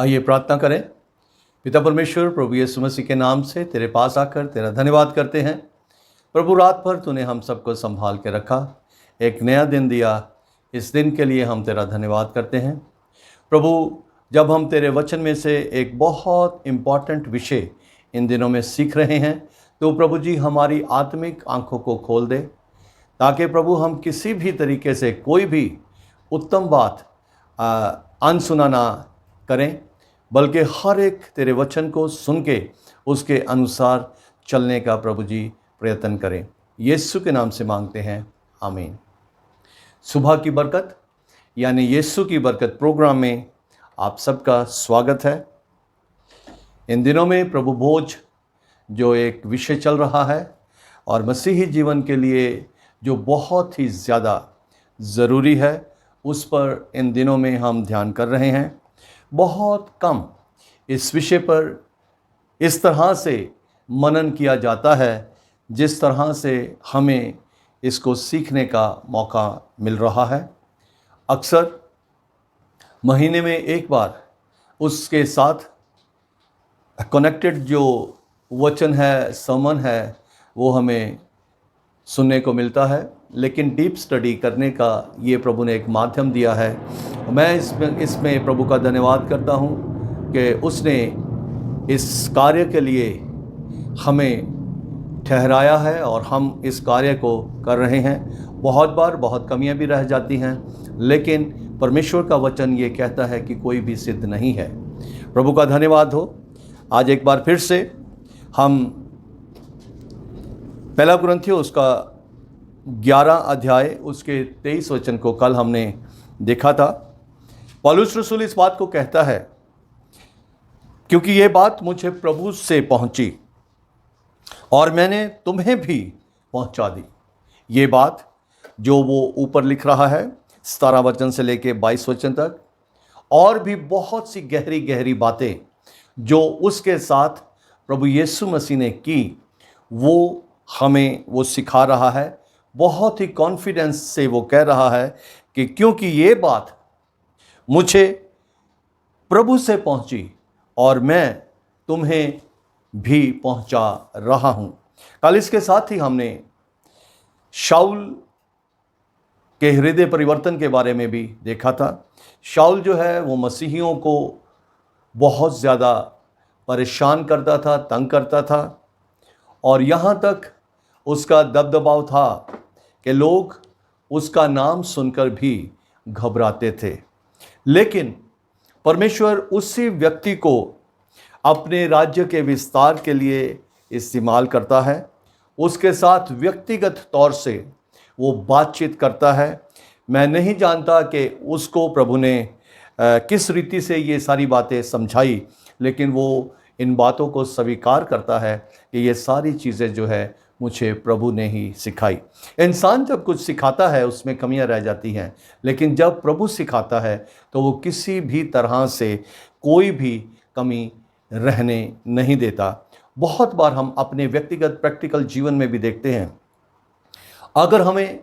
आइए प्रार्थना करें। पिता परमेश्वर, प्रभु यीशु मसीह के नाम से तेरे पास आकर तेरा धन्यवाद करते हैं। प्रभु, रात भर तूने हम सबको संभाल के रखा, एक नया दिन दिया। इस दिन के लिए हम तेरा धन्यवाद करते हैं। प्रभु, जब हम तेरे वचन में से एक बहुत इम्पॉर्टेंट विषय इन दिनों में सीख रहे हैं, तो प्रभु जी हमारी आत्मिक आंखों को खोल दे, ताकि प्रभु हम किसी भी तरीके से कोई भी उत्तम बात अनसुना ना करें, बल्कि हर एक तेरे वचन को सुन के उसके अनुसार चलने का प्रभु जी प्रयत्न करें। यीशु के नाम से मांगते हैं, आमीन। सुबह की बरकत यानी यीशु की बरकत प्रोग्राम में आप सबका स्वागत है। इन दिनों में प्रभु भोज जो एक विषय चल रहा है और मसीही जीवन के लिए जो बहुत ही ज़्यादा ज़रूरी है, उस पर इन दिनों में हम ध्यान कर रहे हैं। बहुत कम इस विषय पर इस तरह से मनन किया जाता है जिस तरह से हमें इसको सीखने का मौका मिल रहा है। अक्सर महीने में एक बार उसके साथ कनेक्टेड जो वचन है, sermon है, वो हमें सुनने को मिलता है, लेकिन डीप स्टडी करने का ये प्रभु ने एक माध्यम दिया है। मैं इसमें प्रभु का धन्यवाद करता हूँ कि उसने इस कार्य के लिए हमें ठहराया है और हम इस कार्य को कर रहे हैं। बहुत बार बहुत कमियां भी रह जाती हैं, लेकिन परमेश्वर का वचन ये कहता है कि कोई भी सिद्ध नहीं है। प्रभु का धन्यवाद हो। आज एक बार फिर से हम पहला कुरिन्थियों उसका 11 अध्याय उसके 23 वचन को कल हमने देखा था। पौलुस रसूल इस बात को कहता है, क्योंकि ये बात मुझे प्रभु से पहुंची और मैंने तुम्हें भी पहुंचा दी। ये बात जो वो ऊपर लिख रहा है 17 वचन से लेके 22 वचन तक, और भी बहुत सी गहरी गहरी बातें जो उसके साथ प्रभु यीशु मसीह ने की, वो हमें वो सिखा रहा है। बहुत ही कॉन्फिडेंस से वो कह रहा है कि क्योंकि ये बात मुझे प्रभु से पहुंची और मैं तुम्हें भी पहुंचा रहा हूं। कल इसके साथ ही हमने शाऊल के हृदय परिवर्तन के बारे में भी देखा था। शाऊल जो है वो मसीहियों को बहुत ज़्यादा परेशान करता था, तंग करता था, और यहाँ तक उसका दबदबाव था कि लोग उसका नाम सुनकर भी घबराते थे। लेकिन परमेश्वर उसी व्यक्ति को अपने राज्य के विस्तार के लिए इस्तेमाल करता है। उसके साथ व्यक्तिगत तौर से वो बातचीत करता है। मैं नहीं जानता कि उसको प्रभु ने किस रीति से ये सारी बातें समझाई, लेकिन वो इन बातों को स्वीकार करता है कि ये सारी चीज़ें जो है मुझे प्रभु ने ही सिखाई। इंसान जब कुछ सिखाता है उसमें कमियां रह जाती हैं, लेकिन जब प्रभु सिखाता है तो वो किसी भी तरह से कोई भी कमी रहने नहीं देता। बहुत बार हम अपने व्यक्तिगत प्रैक्टिकल जीवन में भी देखते हैं, अगर हमें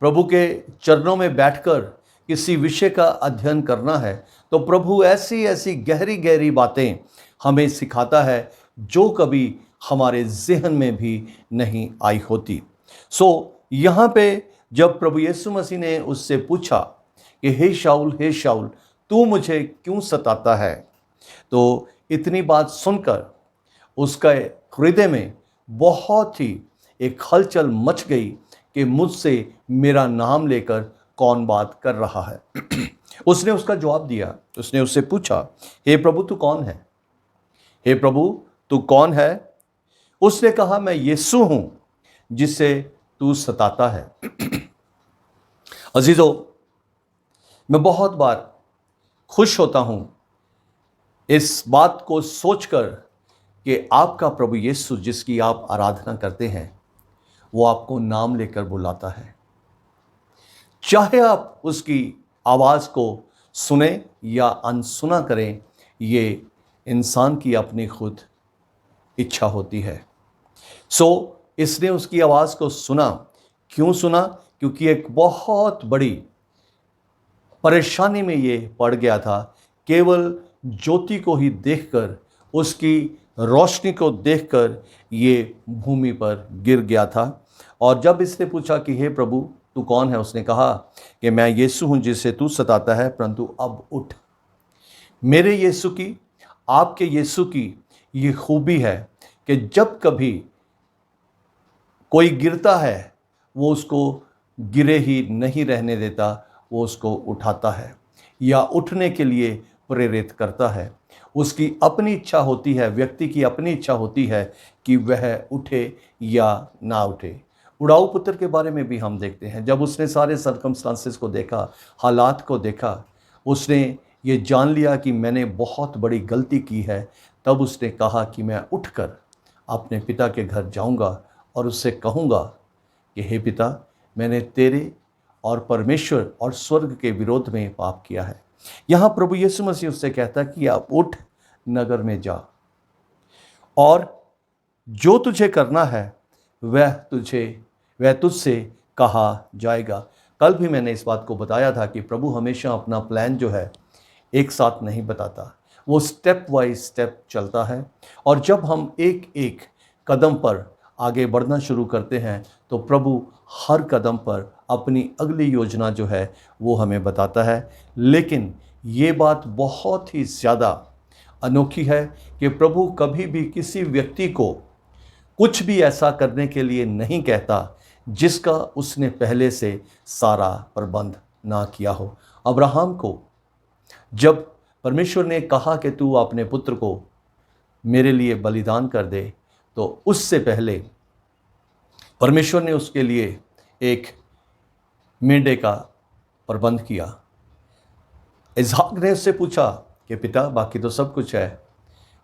प्रभु के चरणों में बैठकर किसी विषय का अध्ययन करना है तो प्रभु ऐसी ऐसी गहरी गहरी बातें हमें सिखाता है जो कभी हमारे ज़हन में भी नहीं आई होती। यहाँ पे जब प्रभु यीशु मसीह ने उससे पूछा कि हे शाऊल तू मुझे क्यों सताता है, तो इतनी बात सुनकर उसका हृदय में बहुत ही एक हलचल मच गई कि मुझसे मेरा नाम लेकर कौन बात कर रहा है। उसने उसका जवाब दिया। उसने उससे पूछा, हे प्रभु तू कौन है? हे प्रभु तू कौन है? उसने कहा, मैं यीशु हूं जिसे तू सताता है। अजीजों, मैं बहुत बार खुश होता हूं इस बात को सोचकर कि आपका प्रभु यीशु जिसकी आप आराधना करते हैं, वो आपको नाम लेकर बुलाता है। चाहे आप उसकी आवाज़ को सुने या अनसुना करें, ये इंसान की अपनी खुद इच्छा होती है। इसने उसकी आवाज़ को सुना। क्यों सुना? क्योंकि एक बहुत बड़ी परेशानी में ये पड़ गया था। केवल ज्योति को ही देखकर, उसकी रोशनी को देखकर ये भूमि पर गिर गया था। और जब इसने पूछा कि हे प्रभु तू कौन है, उसने कहा कि मैं यीशु हूँ जिसे तू सताता है, परंतु अब उठ। मेरे यीशु की, आपके यीशु की ये खूबी है कि जब कभी कोई गिरता है वो उसको गिरे ही नहीं रहने देता, वो उसको उठाता है या उठने के लिए प्रेरित करता है। उसकी अपनी इच्छा होती है, व्यक्ति की अपनी इच्छा होती है कि वह उठे या ना उठे। उड़ाऊ पुत्र के बारे में भी हम देखते हैं, जब उसने सारे सर्कमस्टांसेस को देखा, हालात को देखा, उसने ये जान लिया कि मैंने बहुत बड़ी गलती की है। तब उसने कहा कि मैं उठकर अपने पिता के घर जाऊंगा और उससे कहूंगा कि हे पिता, मैंने तेरे और परमेश्वर और स्वर्ग के विरोध में पाप किया है। यहाँ प्रभु यीशु मसीह उससे कहता कि आप उठ, नगर में जा और जो तुझे करना है वह तुझसे कहा जाएगा। कल भी मैंने इस बात को बताया था कि प्रभु हमेशा अपना प्लान जो है एक साथ नहीं बताता, वो स्टेप बाय स्टेप चलता है। और जब हम एक एक कदम पर आगे बढ़ना शुरू करते हैं तो प्रभु हर कदम पर अपनी अगली योजना जो है वो हमें बताता है। लेकिन ये बात बहुत ही ज़्यादा अनोखी है कि प्रभु कभी भी किसी व्यक्ति को कुछ भी ऐसा करने के लिए नहीं कहता जिसका उसने पहले से सारा प्रबंध ना किया हो। अब्राहम को जब परमेश्वर ने कहा कि तू अपने पुत्र को मेरे लिए बलिदान कर दे, तो उससे पहले परमेश्वर ने उसके लिए एक मेंढे का प्रबंध किया। इसहाक ने उससे पूछा कि पिता, बाकी तो सब कुछ है,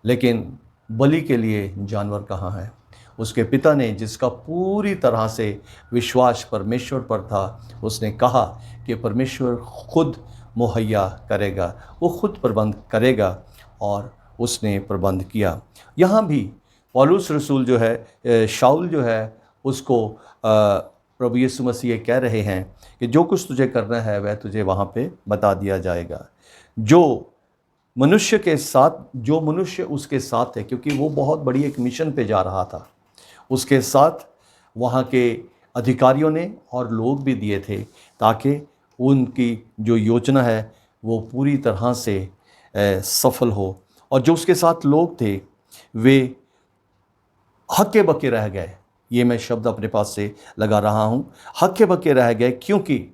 लेकिन बलि के लिए जानवर कहाँ है? उसके पिता ने, जिसका पूरी तरह से विश्वास परमेश्वर पर था, उसने कहा कि परमेश्वर खुद मुहैया करेगा, वो खुद प्रबंध करेगा, और उसने प्रबंध किया। यहाँ भी पौलुस रसूल जो है, शाऊल जो है, उसको प्रभु यीशु मसीह ये कह रहे हैं कि जो कुछ तुझे करना है वह तुझे वहाँ पे बता दिया जाएगा। जो मनुष्य उसके साथ है, क्योंकि वो बहुत बड़ी एक मिशन पे जा रहा था, उसके साथ वहाँ के अधिकारियों ने और लोग भी दिए थे ताकि उनकी जो योजना है वो पूरी तरह से सफल हो। और जो उसके साथ लोग थे वे हक्के बक्के रह गए। ये मैं शब्द अपने पास से लगा रहा हूँ, हक्के बक्के रह गए, क्योंकि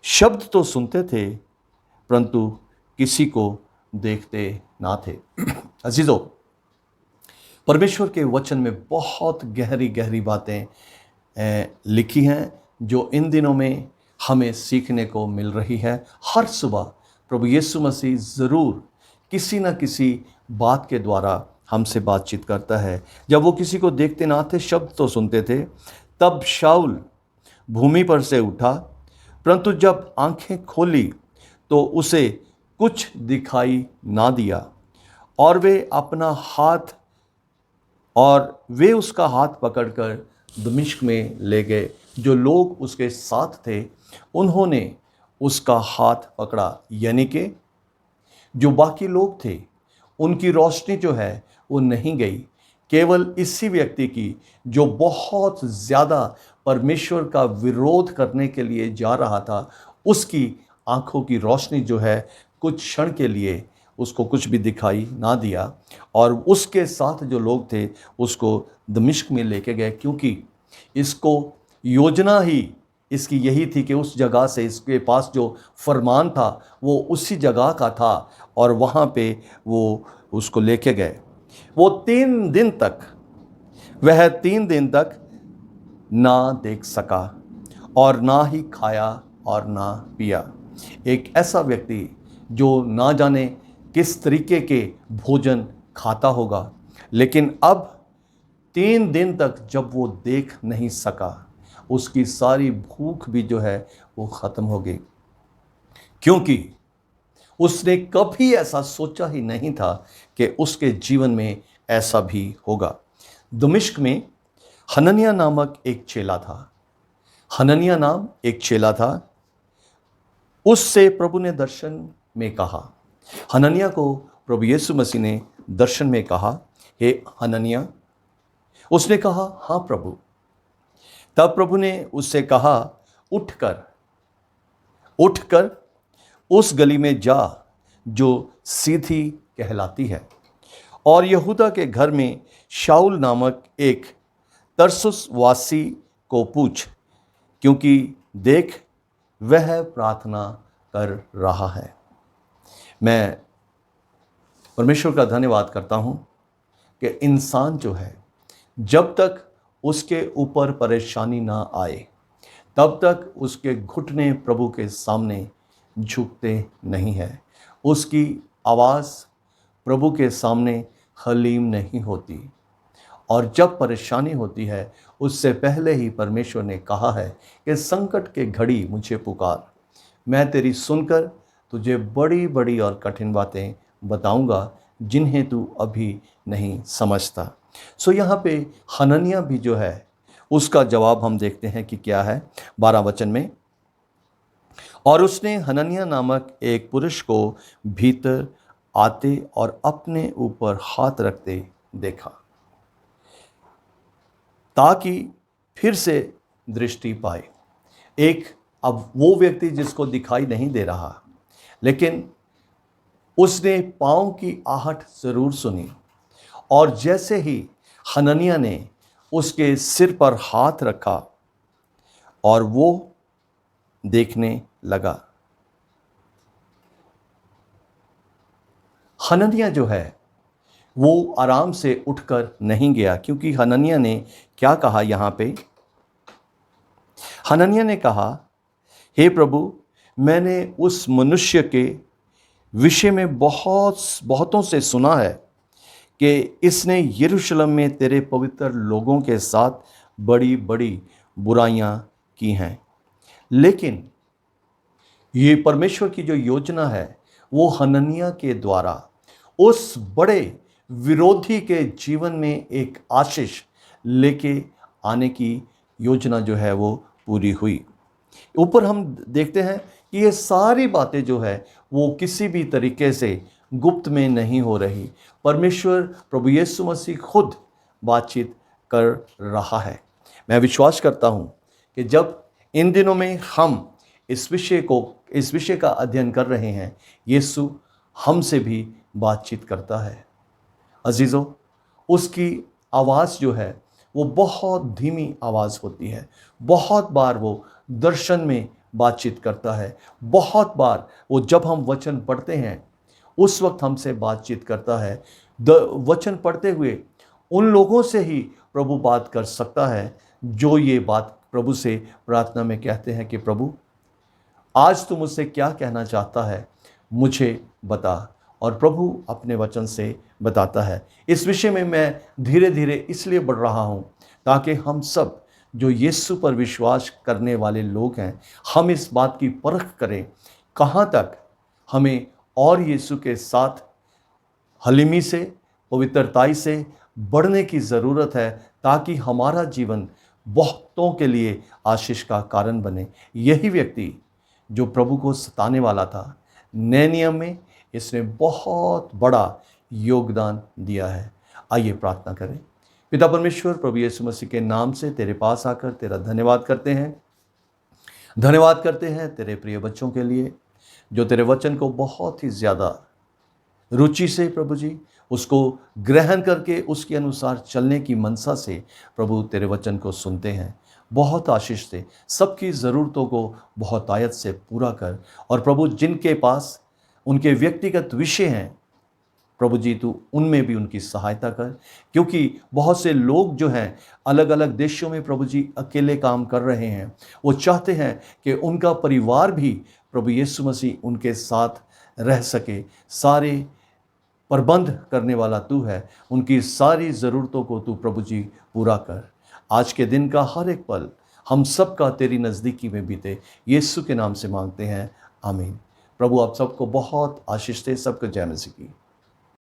शब्द तो सुनते थे परंतु किसी को देखते ना थे। अजीजों, परमेश्वर के वचन में बहुत गहरी गहरी बातें लिखी हैं जो इन दिनों में हमें सीखने को मिल रही है। हर सुबह प्रभु यीशु मसीह ज़रूर किसी न किसी बात के द्वारा हमसे बातचीत करता है। जब वो किसी को देखते ना थे, शब्द तो सुनते थे, तब शाऊल भूमि पर से उठा, परंतु जब आंखें खोली तो उसे कुछ दिखाई ना दिया, और वे उसका हाथ पकड़कर दमिश्क में ले गए। जो लोग उसके साथ थे उन्होंने उसका हाथ पकड़ा, यानी कि जो बाकी लोग थे उनकी रोशनी जो है वो नहीं गई। केवल इसी व्यक्ति की, जो बहुत ज़्यादा परमेश्वर का विरोध करने के लिए जा रहा था, उसकी आंखों की रोशनी जो है कुछ क्षण के लिए उसको कुछ भी दिखाई ना दिया, और उसके साथ जो लोग थे उसको दमिश्क में लेके गए, क्योंकि इसको योजना ही इसकी यही थी कि उस जगह से इसके पास जो फरमान था वो उसी जगह का था, और वहाँ पे वो उसको लेके गए। वह 3 दिन तक ना देख सका और ना ही खाया और ना पिया। एक ऐसा व्यक्ति जो ना जाने किस तरीके के भोजन खाता होगा, लेकिन अब 3 दिन तक जब वो देख नहीं सका, उसकी सारी भूख भी जो है वो ख़त्म हो गई, क्योंकि उसने कभी ऐसा सोचा ही नहीं था कि उसके जीवन में ऐसा भी होगा। दमिश्क में हनन्याह नामक एक चेला था। हनन्याह नाम एक चेला था। उससे प्रभु ने दर्शन में कहा हनन्याह को प्रभु यीशु मसीह ने दर्शन में कहा, हे हनन्याह। उसने कहा, हाँ प्रभु। तब प्रभु ने उससे कहा, उठकर उस गली में जा जो सीधी कहलाती है, और यहूदा के घर में शाऊल नामक एक तरसुस वासी को पूछ, क्योंकि देख वह प्रार्थना कर रहा है। मैं परमेश्वर का धन्यवाद करता हूँ कि इंसान जो है, जब तक उसके ऊपर परेशानी ना आए तब तक उसके घुटने प्रभु के सामने झुकते नहीं है। उसकी आवाज़ प्रभु के सामने हलीम नहीं होती। और जब परेशानी होती है, उससे पहले ही परमेश्वर ने कहा है कि संकट के घड़ी मुझे पुकार, मैं तेरी सुनकर तुझे बड़ी बड़ी और कठिन बातें बताऊंगा जिन्हें तू अभी नहीं समझता। सो यहाँ पे हनन्याह भी जो है, उसका जवाब हम देखते हैं कि क्या है 12 वचन में। और उसने हनन्याह नामक एक पुरुष को भीतर आते और अपने ऊपर हाथ रखते देखा, ताकि फिर से दृष्टि पाए। अब वो व्यक्ति जिसको दिखाई नहीं दे रहा, लेकिन उसने पाँव की आहट जरूर सुनी, और जैसे ही हनन्याह ने उसके सिर पर हाथ रखा और वो देखने लगा। हनन्याह जो है वो आराम से उठकर नहीं गया, क्योंकि हनन्याह ने क्या कहा यहाँ पे? हनन्याह ने कहा, हे प्रभु, मैंने उस मनुष्य के विषय में बहुतों से सुना है कि इसने यरूशलेम में तेरे पवित्र लोगों के साथ बड़ी बड़ी बुराइयां की हैं। लेकिन ये परमेश्वर की जो योजना है, वो हनन्याह के द्वारा उस बड़े विरोधी के जीवन में एक आशीष लेके आने की योजना जो है वो पूरी हुई। ऊपर हम देखते हैं कि ये सारी बातें जो है वो किसी भी तरीके से गुप्त में नहीं हो रही। परमेश्वर प्रभु यीशु मसीह खुद बातचीत कर रहा है। मैं विश्वास करता हूँ कि जब इन दिनों में हम इस विषय का अध्ययन कर रहे हैं, यीशु हमसे भी बातचीत करता है। अजीज़ों, उसकी आवाज़ जो है वो बहुत धीमी आवाज़ होती है। बहुत बार वो दर्शन में बातचीत करता है। बहुत बार वो जब हम वचन पढ़ते हैं उस वक्त हमसे बातचीत करता है। वचन पढ़ते हुए उन लोगों से ही प्रभु बात कर सकता है जो ये बात प्रभु से प्रार्थना में कहते हैं कि प्रभु, आज तू मुझसे क्या कहना चाहता है, मुझे बता। और प्रभु अपने वचन से बताता है। इस विषय में मैं धीरे धीरे इसलिए बढ़ रहा हूँ ताकि हम सब जो यीशु पर विश्वास करने वाले लोग हैं, हम इस बात की परख करें कहाँ तक हमें और यीशु के साथ हलीमी से, पवित्रताई से बढ़ने की ज़रूरत है, ताकि हमारा जीवन बहुतों के लिए आशीष का कारण बने। यही व्यक्ति जो प्रभु को सताने वाला था, नए नियम में इसने बहुत बड़ा योगदान दिया है। आइए प्रार्थना करें। पिता परमेश्वर, प्रभु यीशु मसीह के नाम से तेरे पास आकर तेरा धन्यवाद करते हैं तेरे प्रिय बच्चों के लिए जो तेरे वचन को बहुत ही ज़्यादा रुचि से प्रभु जी उसको ग्रहण करके उसके अनुसार चलने की मनसा से प्रभु तेरे वचन को सुनते हैं। बहुत आशीष से सबकी ज़रूरतों को बहुत आयत से पूरा कर। और प्रभु जिनके पास उनके व्यक्तिगत विषय हैं, प्रभु जी तू उनमें भी उनकी सहायता कर, क्योंकि बहुत से लोग जो हैं अलग अलग देशों में प्रभु जी अकेले काम कर रहे हैं। वो चाहते हैं कि उनका परिवार भी प्रभु यीशु मसीह उनके साथ रह सके। सारे प्रबंध करने वाला तू है, उनकी सारी ज़रूरतों को तू प्रभु जी पूरा कर। आज के दिन का हर एक पल हम सब का तेरी नज़दीकी में बीते, यीशु के नाम से मांगते हैं, आमीन। प्रभु आप सबको बहुत आशीष दे। सबको जय मसीह की।